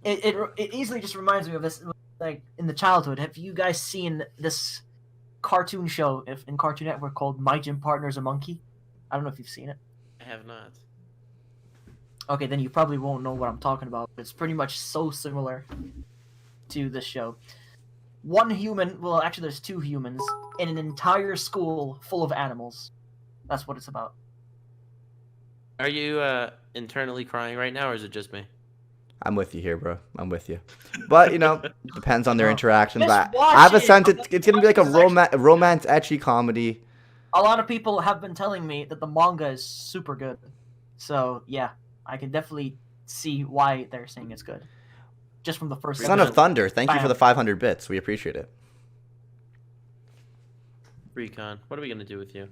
it easily just reminds me of this, like in the childhood. Have you guys seen this cartoon show in Cartoon Network called My Gym Partner's a Monkey? I don't know if you've seen it.
I have not.
Okay, then you probably won't know what I'm talking about. It's pretty much so similar to this show. One human, well, actually, there's 2 humans in an entire school full of animals. That's what it's about.
Are you internally crying right now, or is it just me?
I'm with you here, bro. I'm with you. But, you know, depends on their interactions.
Just
But
watch
I have a
it.
sense it's going to be like a
This is actually-
romance ecchi comedy.
A lot of people have been telling me that the manga is super good. So, yeah, I can definitely see why they're saying it's good. Just from the first
Son of
episode.
Thunder, thank you for
Bam.
the 500 bits. We appreciate it.
Recon, what are we gonna do with you?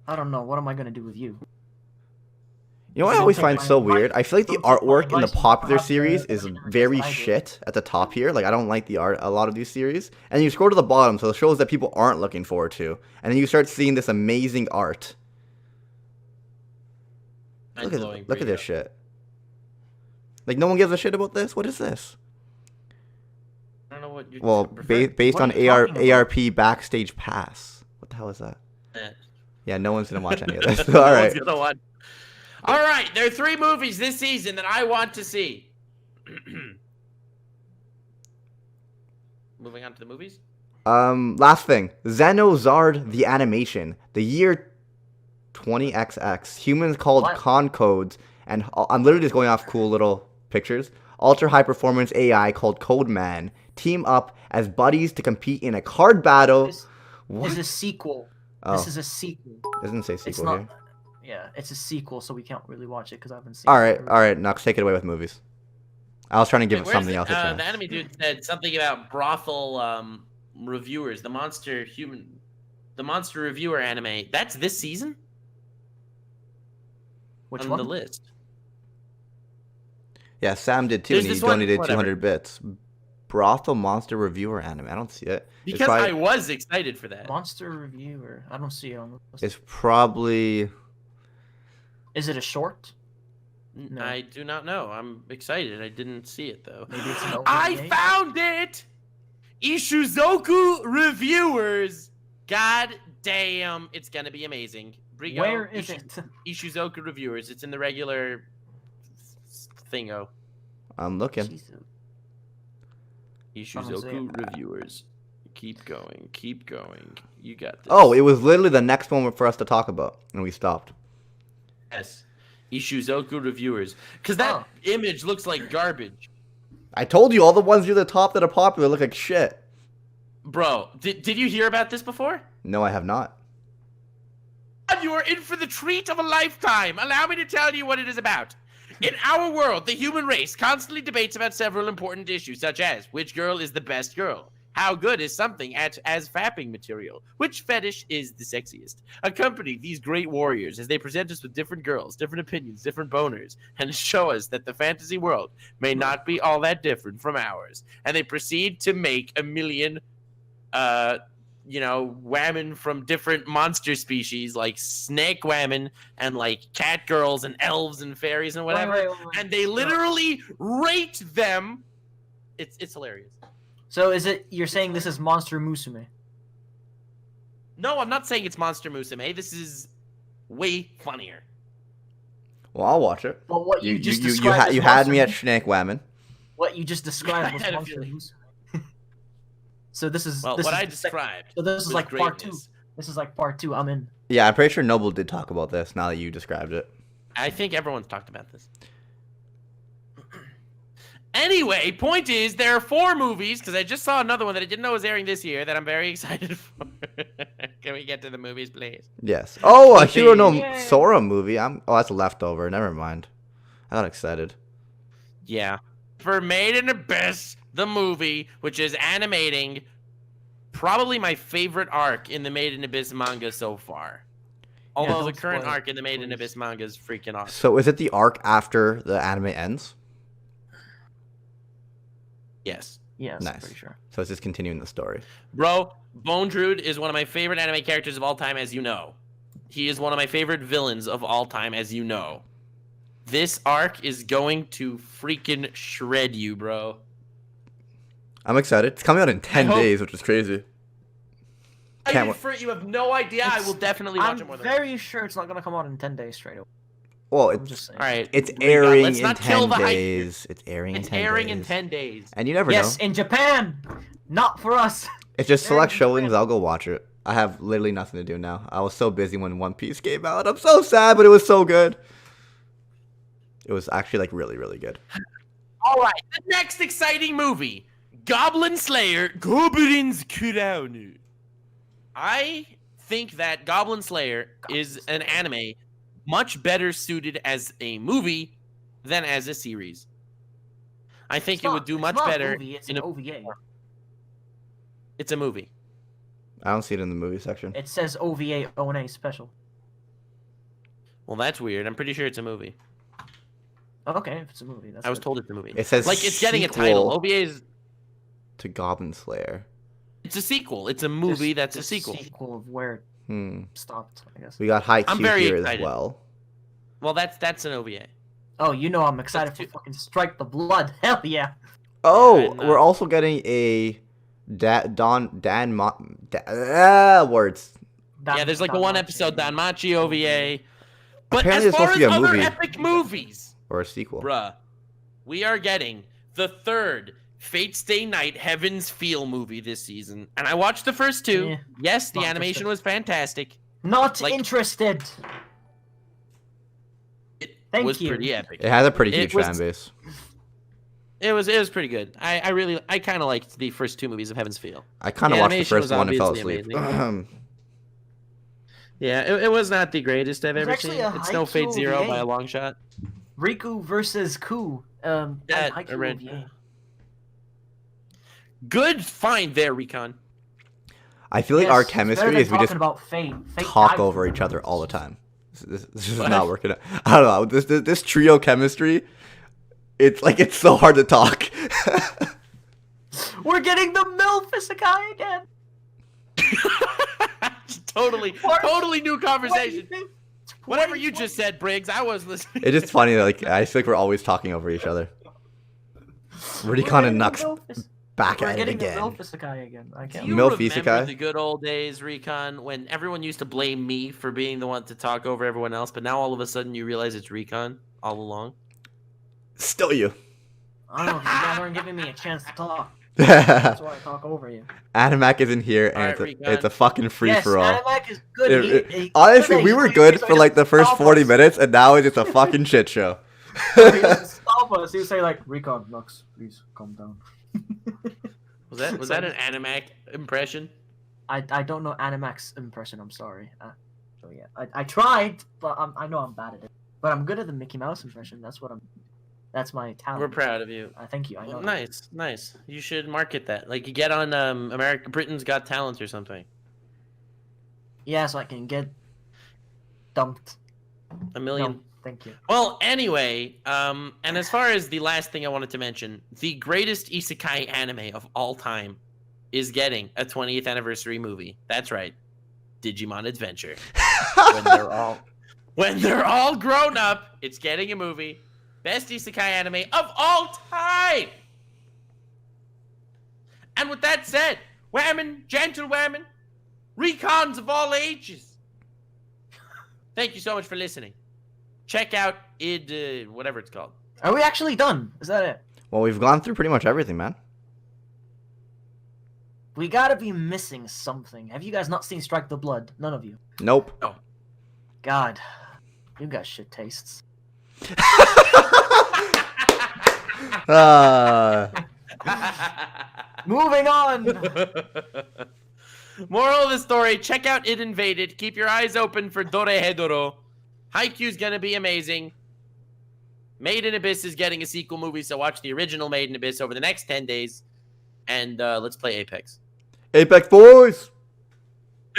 I don't know. What am I going to do with you?
You know what I
Don't
always
take
find
my
so
advice-
weird? I feel like the
don't take my
artwork in the
advice, you
popular
have to
series is
interest
very
that I do.
shit at the top here. Like, I don't like the art a lot of these series. And you scroll to the bottom, so it shows that people aren't looking forward to. And then you start seeing this amazing art. Look at this shit. Like, no one gives a shit about this? What is this?
I don't know what you.
Well, based
What
on
are you talking about?
ARP Backstage Pass. What the hell is that?
Eh.
Yeah, no one's gonna watch any of this.
No
All
one's
right.
gonna watch. All right, there are 3 movies this season that I want to see. Moving on to the movies.
Last thing. Xenozard the animation. The year 20XX. Humans called
What?
Concodes. And I'm literally just going off cool little pictures. Ultra high performance AI called Codeman. Team up as buddies to compete in a card battle.
This
What?
is a sequel.
Oh,
This is a sequel.
doesn't say
It's
sequel
not.
here.
Yeah, it's a sequel, so we can't really watch it because I haven't seen.
All
it.
right, Nux, take it away with movies. I was trying to give
Wait,
it
where's
something
the,
else a
The
chance.
anime dude said something about brothel reviewers, the monster human. the Monster Reviewer anime, that's this season
Which
on
one?
the list.
Yeah, Sam did too,
There's
and he
this one-
donated
whatever.
200 bits. Brothel Monster Reviewer anime. I don't see it. It's
Because
probably-
I was excited for that.
Monster Reviewer. I don't see it on the list.
It's probably.
Is it a short? No.
I do not know. I'm excited. I didn't see it though.
Maybe it's an
I
OVA?
found it! Ishizoku Reviewers. God damn, it's gonna be amazing. Brigo,
Where is it?
Ishizoku Reviewers. It's in the regular thingo.
I'm looking.
Jesus.
Ishizoku Reviewers. Keep going. Keep going. You got this.
Oh, it was literally the next one for us to talk about, and we stopped.
Yes. Ishizoku Reviewers. Because that image looks like garbage.
I told you all the ones near the top that are popular look like shit.
Bro, did you hear about this before?
No, I have not.
You are in for the treat of a lifetime. Allow me to tell you what it is about. In our world, the human race constantly debates about several important issues, such as which girl is the best girl, how good is something as fapping material, which fetish is the sexiest. Accompany these great warriors as they present us with different girls, different opinions, different boners, and show us that the fantasy world may not be all that different from ours. And they proceed to make a million women from different monster species like snake women and like cat girls and elves and fairies and whatever.
Wait.
And they literally rate them. It's hilarious.
So you're saying this is Monster Musume?
No, I'm not saying it's Monster Musume. This is way funnier.
Well, I'll watch it.
Well, what you just
you
described as
had me at
Monster-
Snake Whammon.
What you just described
I
was
had a
Monster
feeling.
Musume. So this is
Well,
this
what
is
I
the sec-
described.
So this is
was
like part 2.
greatness.
This is like part 2. I'm in.
Yeah, I'm pretty sure Noble did talk about this now that you described it.
I think everyone's talked about this. Anyway, point is, there are 4 movies, because I just saw another one that I didn't know was airing this year that I'm very excited for. Can we get to the movies, please?
Yes. Oh, a
Okay.
Hero no
Yay.
Sora movie. Oh, that's a leftover. Never mind. I got excited.
Yeah. For Maiden Abyss, the movie, which is animating probably my favorite arc in the Maiden Abyss manga so far. Although the
don't
current
spoil it,
arc in the Maiden
please.
Abyss manga is freaking awesome.
So is it the arc after the anime ends?
Yes.
Yes,
Nice.
pretty sure.
So it's just continuing the story.
Bro, Bone Druid is one of my favorite anime characters of all time, as you know. He is one of my favorite villains of all time, as you know. This arc is going to freaking shred you, bro.
I'm excited. It's coming out in 10
hope-
days, which is crazy. Can't
You have no idea. I will definitely watch
I'm
it more than
very sure it's not gonna come out in 10 days straight away.
Well,
I'm
it's
just saying.
All right.
it's
we got-
airing
let's
in
not kill
10
the hype.
days. It's airing in
It's
10
airing
days.
in 10 days.
And you never
Yes,
know.
in Japan, not for us.
It's just select
airing in
showings.
Japan.
I'll go watch it. I have literally nothing to do now. I was so busy when One Piece came out. I'm so sad, but it was so good. It was actually like really, really good.
All right. The next exciting movie, Goblin Slayer: Goblin's Crown. I think that Goblin Slayer is an anime much better suited as a movie than as a series. I think it would do much better
It's
in
an
a.
OVA.
It's a movie.
I don't see it in the movie section.
It says OVA ONA special.
Well, that's weird. I'm pretty sure it's a movie.
Okay, if it's a movie, that's
I was
good.
told it's a movie.
It says
like it's getting a title.
sequel
OVA is.
to Goblin Slayer.
It's a sequel. It's a movie that's a
This
sequel.
Sequel of where it
Hmm.
stopped, I guess.
We got High
I'm
Q
very
here
excited.
as well.
Well, that's an OVA.
Oh, you know I'm excited
That's
for
too-
fucking Strike the Blood. Hell yeah.
Oh,
and,
we're also getting a words.
Yeah, there's like a one episode Danmachi OVA. But
Apparently
as
it's
far
supposed
as
to be a
other
movie.
epic movies,
Or a sequel.
bruh, we are getting the 3rd Fate Stay Night Heaven's Feel movie this season. And I watched the first 2.
Yeah,
Yes, the
not
animation
interested.
was fantastic.
Not
like-
interested.
It
Thank
was
you.
pretty epic.
It has a pretty
It
huge
was-
fan base.
It was pretty good. I kind of liked the first 2 movies of Heaven's Feel.
I kind of
The
watched the
animation
first
was
one and fell
obviously
asleep.
Yeah, it was not the greatest I've
There's
ever
actually
seen.
a
It's no
Haikyuu
Fate Zero
OVA.
by a long shot.
Riku versus Ku.
That
Haikyuu
I read.
OVA.
Good find there, Recon.
I feel like
Yes,
our
it's
chemistry
better than
is we just
talking about Fate. Fate
talk
died
over
for
each
you.
other all the time. This is
What?
not working out. I don't know. This trio chemistry, it's like it's so hard to talk.
We're getting the MILF Isekai again.
totally new
What do you
conversation.
think?
Whatever you just said, Briggs, I was listening.
It's just funny. Like I feel like we're always talking over each other. Recon and Nux back
We're
at it
getting the
again.
MILF Isekai again. I
Do
can't.
you
Milf
remember
Isekai?
the good old days, Recon, when everyone used to blame me for being the one to talk over everyone else, but now all of a sudden you realize it's Recon all along?
Still you.
I don't know. You guys aren't giving me a chance to talk. That's why I talk over you.
Animac isn't here, and
Alright,
it's,
Recon.
it's a fucking free
Yes,
for all.
Animac is good.
Honestly, we were good for like the first 40 minutes, and now it's just a fucking shit show.
He doesn't stop us. He would say like, "Recon, Nux, please calm down."
Was that an Animac impression?
I don't know Animac's impression. I'm sorry. So yeah, I tried, but I know I'm bad at it. But I'm good at the Mickey Mouse impression. That's my talent.
We're proud of you.
Thank you. I know.
Well, nice. You should market that. Like you get on Britain's Got Talent or something.
Yeah, so I can get dumped.
A million.
No, thank you.
Well, anyway, and as far as the last thing I wanted to mention, the greatest isekai anime of all time is getting a 20th anniversary movie. That's right, Digimon Adventure. when they're all grown up, it's getting a movie. Best isekai anime of all time. And with that said, women, gentle women, recons of all ages. Thank you so much for listening. Check out whatever it's called.
Are we actually done? Is that it?
Well, we've gone through pretty much everything, man.
We gotta be missing something. Have you guys not seen Strike the Blood? None of you.
Nope.
God, you got shit tastes. Moving on.
Moral of the story, check out It Invaded. Keep your eyes open for Dorehedoro. Haikyuu's gonna be amazing. Maiden Abyss is getting a sequel movie, so watch the original Maiden Abyss over the next 10 days. And let's play Apex.
Apex boys!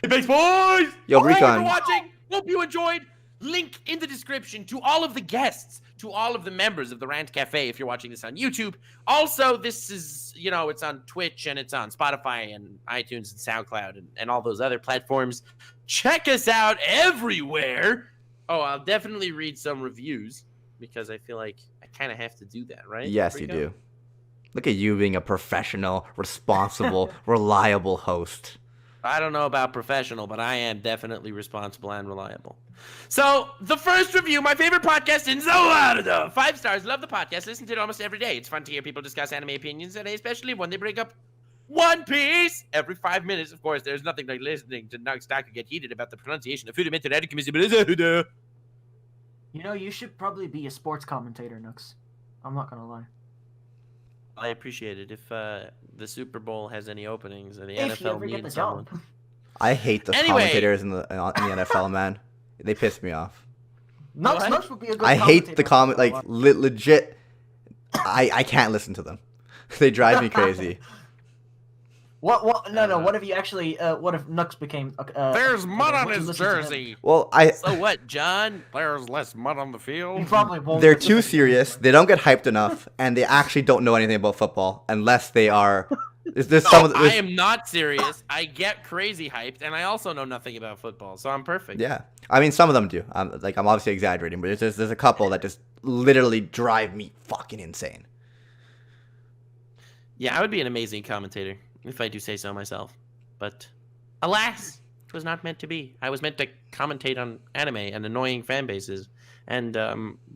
Apex boys!
Yo,
Thank you
Recon.
for watching. Hope you enjoyed. Link in the description to all of the guests, to all of the members of the Rant Cafe if you're watching this on YouTube. Also, this is, it's on Twitch and it's on Spotify and iTunes and SoundCloud and all those other platforms. Check us out everywhere. Oh, I'll definitely read some reviews because I feel like I kind of have to do that, right?
Yes, you do. Look at you being a professional, responsible, reliable host.
I don't know about professional, but I am definitely responsible and reliable. So, the first review, my favorite podcast in Zoardo. 5 stars, love the podcast, listen to it almost every day. It's fun to hear people discuss anime opinions today, especially when they bring up One Piece every 5 minutes. Of course, there's nothing like listening to Nux Taka get heated about the pronunciation of Furumeto Radikimizu.
You should probably be a sports commentator, Nux. I'm not gonna lie.
I appreciate it. If the Super Bowl has any openings or the
If you
NFL
ever get the
needs someone.
job.
I hate the
Anyway.
commentators in the NFL, man. They piss me off.
Nux
What?
would be a good
I hate the
commentator.
comment, like legit. I can't listen to them. They drive me crazy.
What? No. What if you actually? What if Nux became?
There's mud on his
listen to him.
jersey.
Well,
So what, John? There's less mud on the
You
field.
probably won't.
they're
listen
too
to
serious.
him.
They don't get hyped enough, and they actually don't know anything about football unless they are. There's some of the,
I am not serious. I get crazy hyped, and I also know nothing about football, so I'm perfect.
Yeah, I mean some of them do. I'm obviously exaggerating, but there's a couple that just literally drive me fucking insane.
Yeah, I would be an amazing commentator, if I do say so myself. But, alas, it was not meant to be. I was meant to commentate on anime and annoying fan bases, and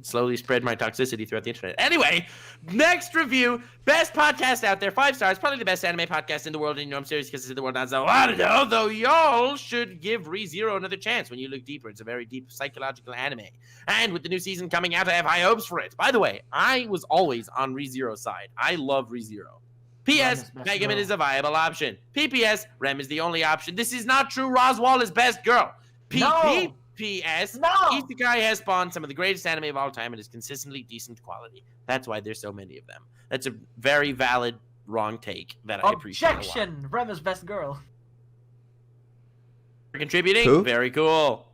slowly spread my toxicity throughout the internet. Anyway, next review, best podcast out there, 5 stars, probably the best anime podcast in the world, and I'm serious because it's the world not so know, though y'all should give ReZero another chance when you look deeper. It's a very deep psychological anime. And with the new season coming out, I have high hopes for it. By the way, I was always on ReZero's side. I love ReZero. P.S. Megaman is a viable option. P.P.S. Rem is the only option. This is not true. Roswell is best girl. P.P.P.S.
No.
Isekai has spawned some of the greatest anime of all time and is consistently decent quality. That's why there's so many of them. That's a very valid wrong take that I appreciate a lot.
Objection! Rem is best girl.
For contributing.
Who?
Very cool.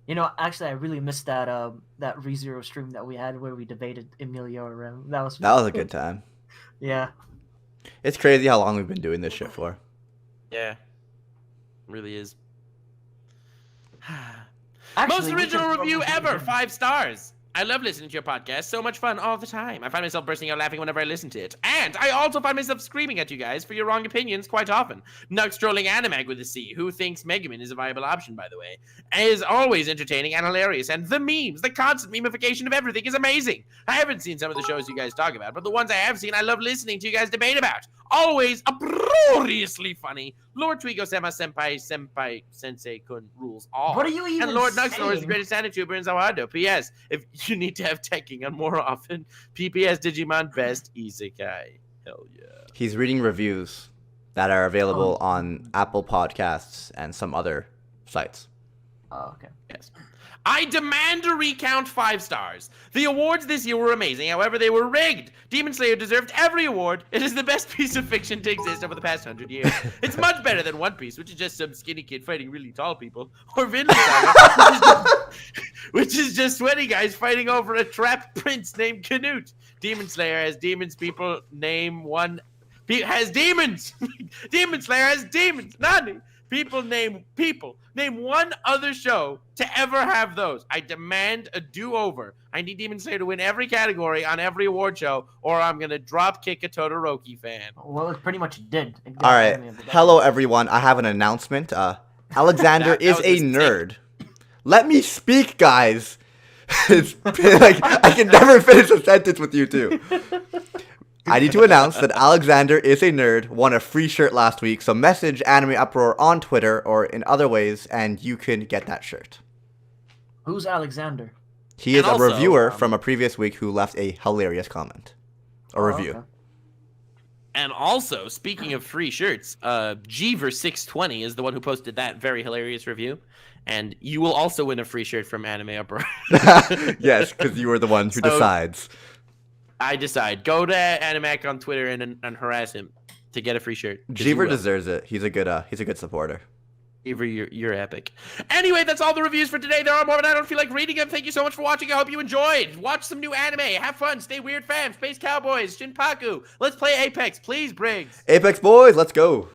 You know, actually, I really missed that that ReZero stream that we had where we debated Emilio around. That was
a good time.
Yeah.
It's crazy how long we've been doing this shit for.
Yeah. Really is.
Actually,
Most
we
original
should
review
probably do it
ever,
again.
5 stars. I love listening to your podcast. So much fun all the time. I find myself bursting out laughing whenever I listen to it. And I also find myself screaming at you guys for your wrong opinions quite often. Nux trolling Animag with a C, who thinks Megaman is a viable option, by the way, is always entertaining and hilarious. And the memes, the constant memification of everything is amazing. I haven't seen some of the shows you guys talk about, but the ones I have seen, I love listening to you guys debate about. Always uproariously funny. Lord Twigo Senpai Sensei Kun rules all.
What are you even
And Lord Nuxlord is the
saying?
greatest anituber in Zawado. P.S. If you need to have teching on more often, PPS Digimon best Isekai. Hell yeah.
He's reading reviews that are available on Apple Podcasts and some other sites.
Oh, okay.
Yes. I demand a recount 5 stars. The awards this year were amazing, however, they were rigged. Demon Slayer deserved every award. It is the best piece of fiction to exist over the past 100 years. It's much better than One Piece, which is just some skinny kid fighting really tall people, or Vinland Saga, which is just sweaty guys fighting over a trapped prince named Canute. Demon Slayer has demons, people name one. Has demons! Demon Slayer has demons! Nani! People. Name one other show to ever have those. I demand a do-over. I need Demon Slayer to win every category on every award show, or I'm going to drop kick a Todoroki fan.
Well, it pretty much did. It got
All right.
Anime of the Decade.
Hello, everyone. I have an announcement. Alexander
That
is
was
a
a
nerd. Let me speak, guys. It's like I can never finish a sentence with you two. I need to announce that Alexander is a nerd, won a free shirt last week, so message Anime Uproar on Twitter or in other ways, and you can get that shirt.
Who's Alexander?
He is
And
a
also,
reviewer from a previous week who left a hilarious comment. A review.
Okay.
And also, speaking of free shirts, Jeever620 is the one who posted that very hilarious review. And you will also win a free shirt from Anime Uproar.
Yes, because you were the one who
So-
decides.
I decide. Go to Animac on Twitter and harass him to get a free shirt. 'Cause you
Jeever
will.
deserves it. He's a good supporter.
Jeever, you're epic. Anyway, that's all the reviews for today. There are more, but I don't feel like reading them. Thank you so much for watching. I hope you enjoyed. Watch some new anime. Have fun. Stay weird, fam. Space Cowboys, Shinpaku. Let's play Apex. Please, Briggs.
Apex boys, let's go.